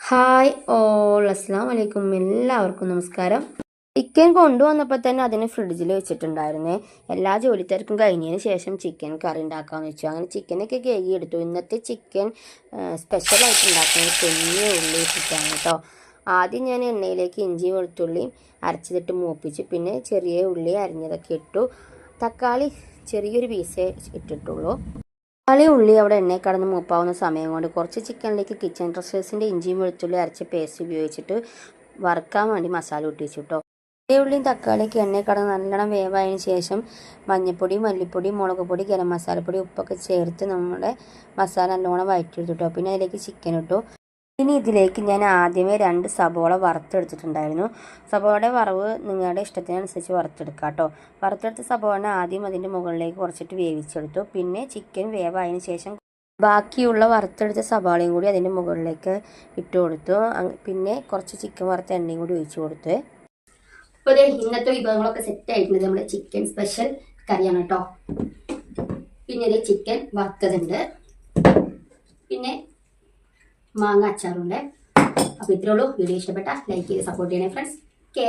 Hi all, അസ്സാം വലൈക്കും. എല്ലാവർക്കും നമസ്കാരം. ചിക്കൻ കൊണ്ടുവന്നപ്പോൾ തന്നെ അതിനെ ഫ്രിഡ്ജിൽ വെച്ചിട്ടുണ്ടായിരുന്നേ. എല്ലാ ജോലിത്തിരക്കും കഴിഞ്ഞതിന് ശേഷം ചിക്കൻ കറി ഉണ്ടാക്കാമെന്ന് വെച്ചു. അങ്ങനെ ചിക്കനൊക്കെ കഴുകിയെടുത്തു. ഇന്നത്തെ ചിക്കൻ സ്പെഷ്യലായിട്ട് ഉണ്ടാക്കുന്നത് കുഞ്ഞ ഉള്ളി ഇട്ടിട്ടാണ് കേട്ടോ. ആദ്യം ഞാൻ എണ്ണയിലേക്ക് ഇഞ്ചി വെളുത്തുള്ളി അരച്ചിട്ട് മൂപ്പിച്ചു. പിന്നെ ചെറിയ ഉള്ളി അരിഞ്ഞതൊക്കെ ഇട്ടു. തക്കാളി ചെറിയൊരു പീസേ ഇട്ടിട്ടുള്ളൂ. ഉള്ളി അവിടെ എണ്ണയിൽ കടന്ന് മൂപ്പാവുന്ന സമയം കൊണ്ട് കുറച്ച് ചിക്കനിലേക്ക് കിച്ചൺ ട്രഷേഴ്സിൻ്റെ ഇഞ്ചിയും വെളുത്തുള്ളി അരച്ച പേസ്റ്റ് ഉപയോഗിച്ചിട്ട് വറുക്കാൻ വേണ്ടി മസാല ഒട്ടിച്ചു കേട്ടോ. ഉള്ളിയും തക്കാളിയൊക്കെ എണ്ണയിൽ കടന്ന് നല്ലോണം വേവായതിനു ശേഷം മഞ്ഞൾപ്പൊടി, മല്ലിപ്പൊടി, മുളക് പൊടി, ഗരം മസാലപ്പൊടി, ഉപ്പൊക്കെ ചേർത്ത് നമ്മുടെ മസാല നല്ലോണം വഴറ്റിയെടുത്തു കേട്ടോ. പിന്നെ അതിലേക്ക് ചിക്കൻ ഇട്ടു. ഇനി ഇതിലേക്ക് ഞാൻ ആദ്യമേ 2 സബോള വറുത്തെടുത്തിട്ടുണ്ടായിരുന്നു. സബോളയുടെ വറവ് നിങ്ങളുടെ ഇഷ്ടത്തിനനുസരിച്ച് വറുത്തെടുക്കുക കേട്ടോ. വറുത്തെടുത്ത സബോളനെ ആദ്യം അതിൻ്റെ മുകളിലേക്ക് കുറച്ചിട്ട് വേവിച്ചെടുത്തു. പിന്നെ ചിക്കൻ വേവായതിനു ശേഷം ബാക്കിയുള്ള വറുത്തെടുത്ത സബോളയും കൂടി അതിൻ്റെ മുകളിലേക്ക് ഇട്ട് കൊടുത്തു. പിന്നെ കുറച്ച് ചിക്കൻ വറുത്ത എണ്ണയും കൂടി ഒഴിച്ചു കൊടുത്തു. അപ്പോൾ ഇന്നത്തെ വിഭവങ്ങളൊക്കെ സെറ്റ് ആയിട്ടുണ്ട്. നമ്മുടെ ചിക്കൻ സ്പെഷ്യൽ കറിയാണ് കേട്ടോ. പിന്നെ ചിക്കൻ വറുത്തതുണ്ട്, പിന്നെ മാങ്ങ അച്ചാറുണ്ട്. അപ്പോൾ ഇത്രേ ഉള്ളൂ. വീഡിയോ ഇഷ്ടപ്പെട്ട ലൈക്ക് ചെയ്ത് സപ്പോർട്ട് ചെയ്യണേ ഫ്രണ്ട്സ്. ഓക്കെ.